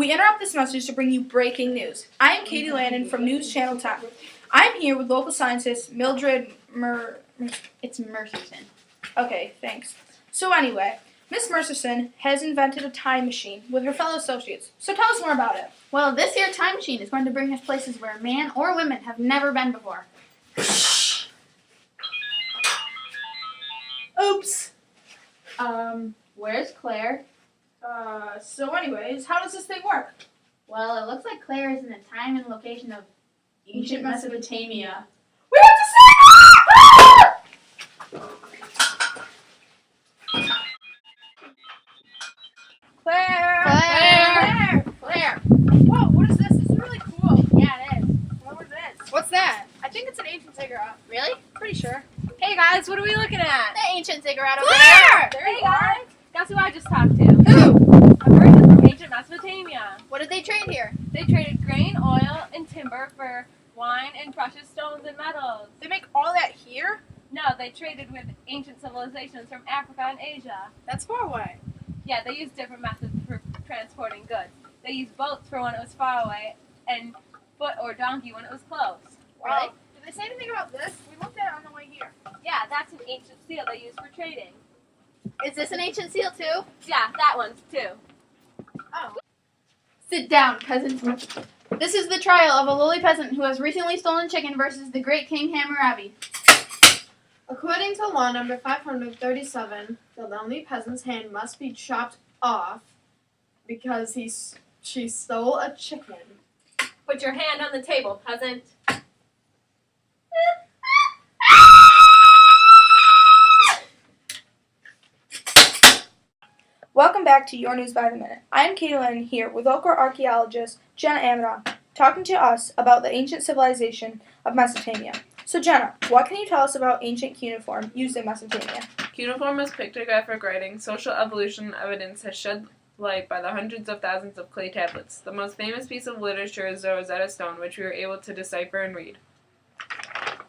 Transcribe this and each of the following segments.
We interrupt this message to bring you breaking news. I am Katie Landon from News Channel 10. I'm here with local scientist Mildred It's Mercerson. Okay, thanks. So anyway, Miss Mercerson has invented a time machine with her fellow associates. So tell us more about it. Well, this here time machine is going to bring us places where man or women have never been before. Oops. Where's Claire? So anyways, how does this thing work? Well, it looks like Claire is in a time and location of ancient Mesopotamia. We have to save her! Claire! Whoa, what is this? This is really cool. Yeah, it is. What is this? What's that? I think it's an ancient cigarette. Really? Pretty sure. Hey guys, what are we looking at? The ancient cigarette over Claire! there. There you are. Guess who I just talked to? Who? A person from ancient Mesopotamia. What did they trade here? They traded grain, oil, and timber for wine and precious stones and metals. They make all that here? No, they traded with ancient civilizations from Africa and Asia. That's far away. Yeah, they used different methods for transporting goods. They used boats for when it was far away, and foot or donkey when it was close. Really? Did they say anything about this? We looked at it on the way here. Yeah, that's an ancient seal they used for trading. Is this an ancient seal too? Yeah, that one's too. Oh. Sit down, peasant. This is the trial of a lowly peasant who has recently stolen chicken versus the great King Hammurabi. According to law number 537, the lonely peasant's hand must be chopped off because she stole a chicken. Put your hand on the table, peasant. Welcome back to Your News by the Minute. I am Katie Lynn here with local archaeologist Jenna Amadon, talking to us about the ancient civilization of Mesopotamia. So Jenna, what can you tell us about ancient cuneiform used in Mesopotamia? Cuneiform is pictographic writing. Social evolution evidence has shed light by the hundreds of thousands of clay tablets. The most famous piece of literature is the Rosetta Stone, which we were able to decipher and read.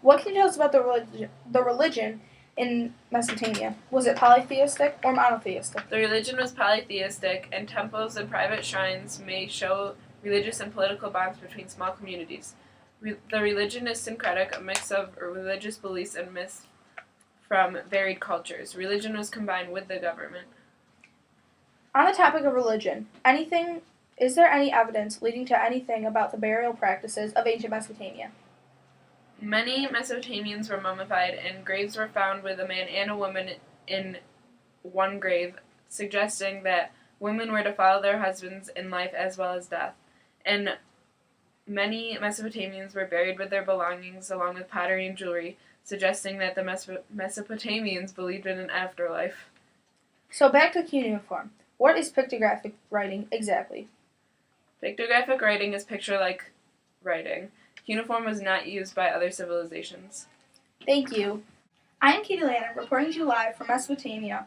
What can you tell us about the religion in Mesopotamia? Was it polytheistic or monotheistic? The religion was polytheistic, and temples and private shrines may show religious and political bonds between small communities. The religion is syncretic, a mix of religious beliefs and myths from varied cultures. Religion was combined with the government. On the topic of religion, is there any evidence leading to anything about the burial practices of ancient Mesopotamia? Many Mesopotamians were mummified, and graves were found with a man and a woman in one grave, suggesting that women were to follow their husbands in life as well as death. And many Mesopotamians were buried with their belongings along with pottery and jewelry, suggesting that the Mesopotamians believed in an afterlife. So back to cuneiform. What is pictographic writing exactly? Pictographic writing is picture-like writing. Cuneiform was not used by other civilizations. Thank you. I am Katie Lanner, reporting to you live from Mesopotamia,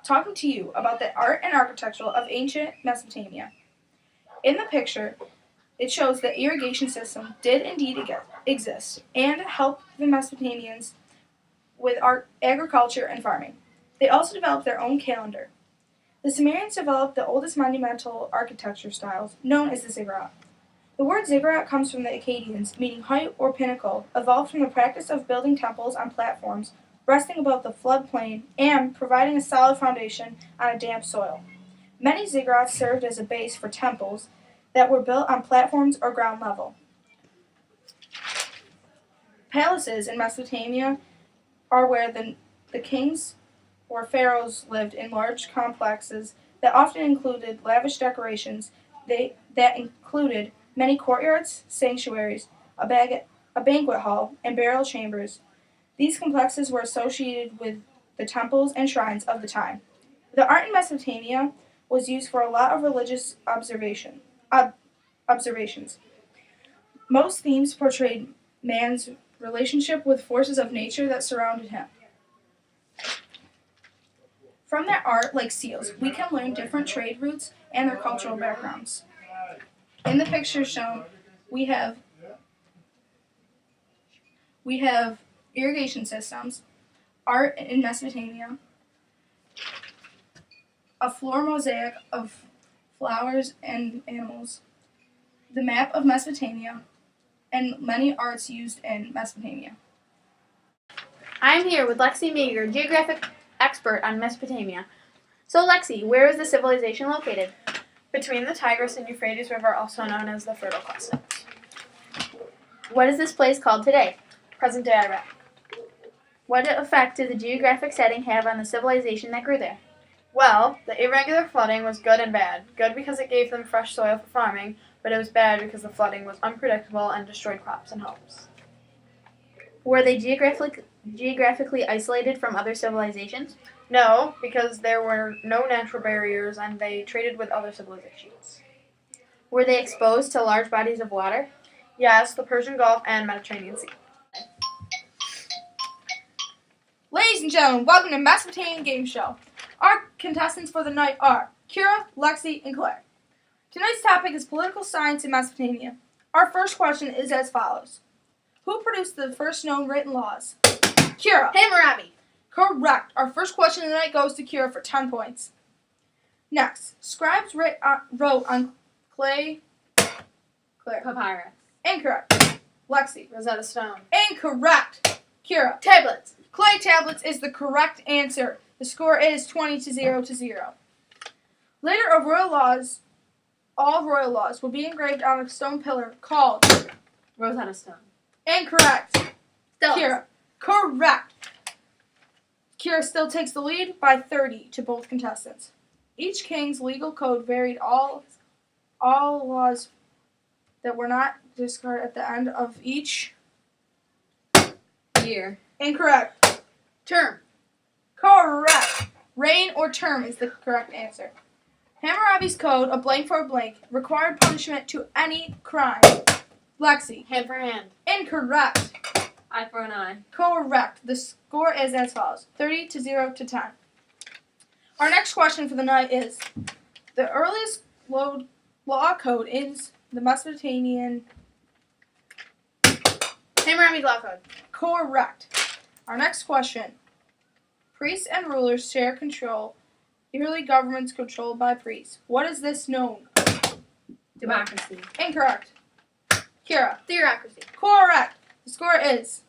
talking to you about the art and architecture of ancient Mesopotamia. In the picture, it shows that irrigation system did indeed exist and help the Mesopotamians with agriculture and farming. They also developed their own calendar. The Sumerians developed the oldest monumental architecture styles, known as the ziggurat. The word ziggurat comes from the Akkadians, meaning height or pinnacle, evolved from the practice of building temples on platforms resting above the floodplain and providing a solid foundation on a damp soil. Many ziggurats served as a base for temples that were built on platforms or ground level. Palaces in Mesopotamia are where the kings or pharaohs lived in large complexes that often included lavish decorations that included many courtyards, sanctuaries, a banquet hall, and burial chambers. These complexes were associated with the temples and shrines of the time. The art in Mesopotamia was used for a lot of religious observations. Most themes portrayed man's relationship with forces of nature that surrounded him. From their art, like seals, we can learn different trade routes and their cultural backgrounds. In the picture shown, we have irrigation systems, art in Mesopotamia, a floor mosaic of flowers, and animals, the map of Mesopotamia, and many arts used in Mesopotamia. I am here with Lexi Meager, geographic expert on Mesopotamia. So Lexi, where is the civilization located? Between the Tigris and Euphrates River, also known as the Fertile Crescent. What is this place called today? Present-day Iraq. What effect did the geographic setting have on the civilization that grew there? Well, the irregular flooding was good and bad. Good because it gave them fresh soil for farming, but it was bad because the flooding was unpredictable and destroyed crops and homes. Were they geographically isolated from other civilizations? No, because there were no natural barriers and they traded with other civilizations. Were they exposed to large bodies of water? Yes, the Persian Gulf and Mediterranean Sea. Ladies and gentlemen, welcome to Mesopotamian Game Show. Our contestants for the night are Kira, Lexi, and Claire. Tonight's topic is political science in Mesopotamia. Our first question is as follows. Who produced the first known written laws? Kira. Hammurabi. Correct. Our first question tonight goes to Kira for 10 points. Next, scribes wrote on clay. Claire. Papyrus. Incorrect. Lexi. Rosetta Stone. Incorrect. Kira. Tablets. Clay tablets is the correct answer. The score is 20-0. Later, all royal laws will be engraved on a stone pillar called Rosetta Stone. Incorrect. Stellates. Kira. Correct. Kira still takes the lead by 30 to both contestants. Each king's legal code varied. All laws that were not discarded at the end of each. Year. Incorrect. Term. Correct. Reign or term is the correct answer. Hammurabi's code, a blank for a blank, required punishment to any crime. Lexi. Hand for hand. Incorrect. Eye for an eye. Correct. The score is as follows: 30-0 to 10. Our next question for the night is: the earliest law code is the Mesopotamian. Hammurabi's law code. Correct. Our next question: priests and rulers share control. Early governments controlled by priests. What is this known? Democracy. Incorrect. Kira. Theocracy. Correct. The score is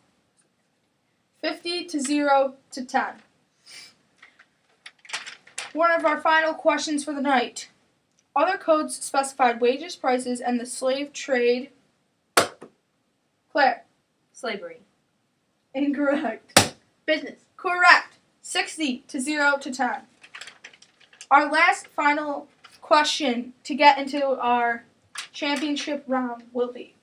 50-0 to 10. One of our final questions for the night. Other codes specified wages, prices, and the slave trade. Claire. Slavery. Incorrect. Business. Correct. 60-0 to 10. Our last final question to get into our championship round will be: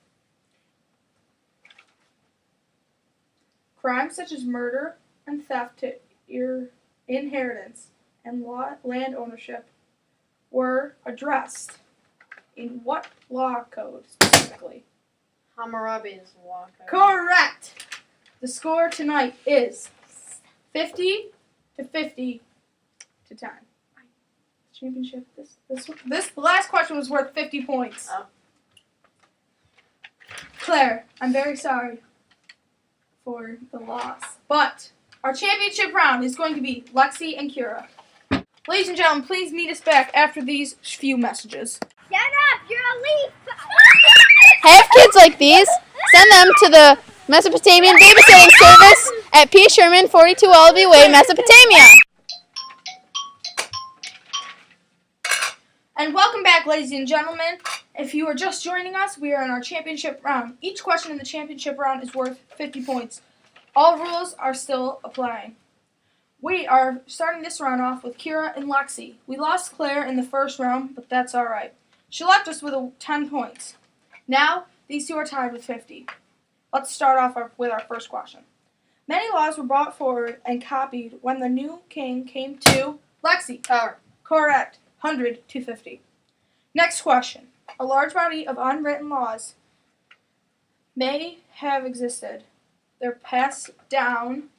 crimes such as murder and theft to inheritance and land ownership were addressed in what law code specifically? Hammurabi's law code. Correct. The score tonight is 50-50 to 10. Championship. This last question was worth 50 points. Oh. Claire, I'm very sorry for the loss, but our championship round is going to be Lexi and Kira. Ladies and gentlemen, please meet us back after these few messages. Shut up! You're a leaf! Have kids like these? Send them to the Mesopotamian Babysitting Service at P. Sherman, 42 Wallaby Way, Mesopotamia. And welcome back, ladies and gentlemen. If you are just joining us, we are in our championship round. Each question in the championship round is worth 50 points. All rules are still applying. We are starting this round off with Kira and Lexi. We lost Claire in the first round, but that's all right. She left us with 10 points. Now, these two are tied with 50. Let's start off with our first question. Many laws were brought forward and copied when the new king came to Lexi. Power. Correct. 100-50. Next question. A large body of unwritten laws may have existed. They're passed down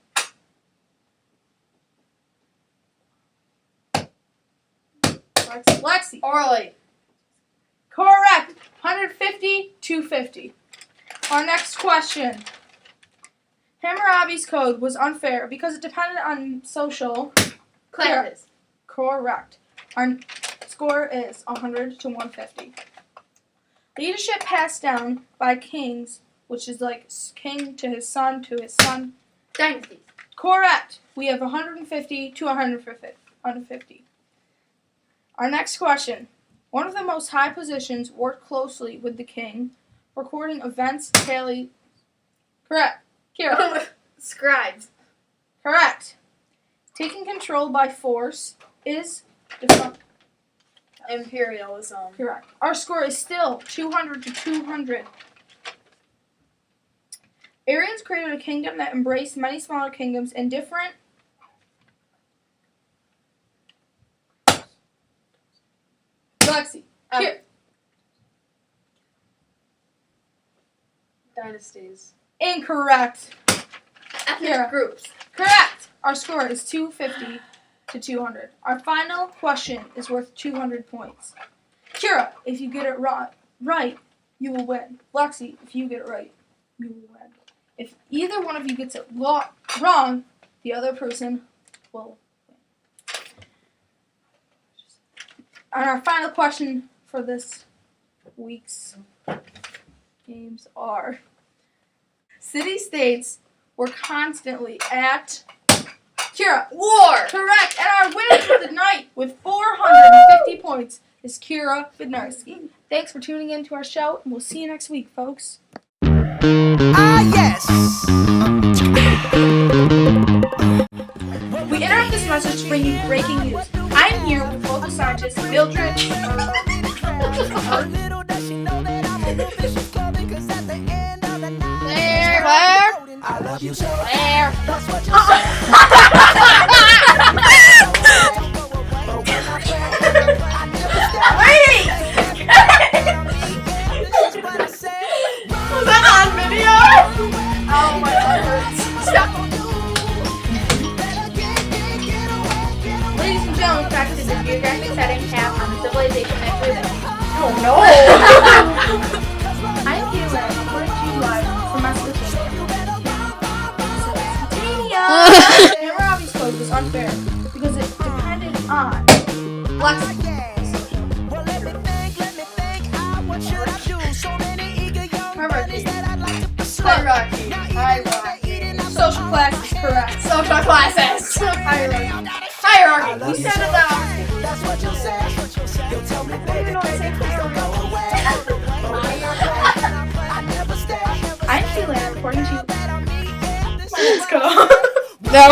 Lexi. Orally. Correct. 150-50. Our next question. Hammurabi's code was unfair because it depended on social Classes. Correct. Our score is 100 to 150. Leadership passed down by kings, which is like king to his son to his son. Dynasties. Correct. We have 150 to 150. Our next question. One of the most high positions worked closely with the king, recording events, tally. Correct. Kira. Scribes. Correct. Taking control by force is Imperialism. correct. Our score is still 200 to 200. Aryans created a kingdom that embraced many smaller kingdoms in different Lexi. Here. Dynasties. Incorrect. Ethnic Kira. groups. Correct. Our score is 250 to 200. Our final question is worth 200 points. Kira, if you get it right, you will win. Lexi, if you get it right, you will win. If either one of you gets it wrong, the other person will win. And our final question for this week's games are: city-states were constantly at Kira. War. Correct. And our winner for the night with 450 points is Kira Bednarski. Thanks for tuning in to our show, and we'll see you next week, folks. Yes. We interrupt this message to bring you breaking news. I am here with local scientist Mildred. Claire. I love you so. Claire. That's what you say. Was that on video? Oh my God, hurts. Ladies and gentlemen, practice the geographic setting tab on the civilization that we live in. Oh no. I am here reporting to you live from Mesopotamia. Hammer Robbie's quote was unfair because it depended on Lexi. Hierarchy. Hierarchy. Social class is correct. Social classes. Hierarchy. Hierarchy. We said it that. That's what you say. You tell me, baby, baby, please don't go away. I never stay. I'm Sheila reporting to you. Let's go. No.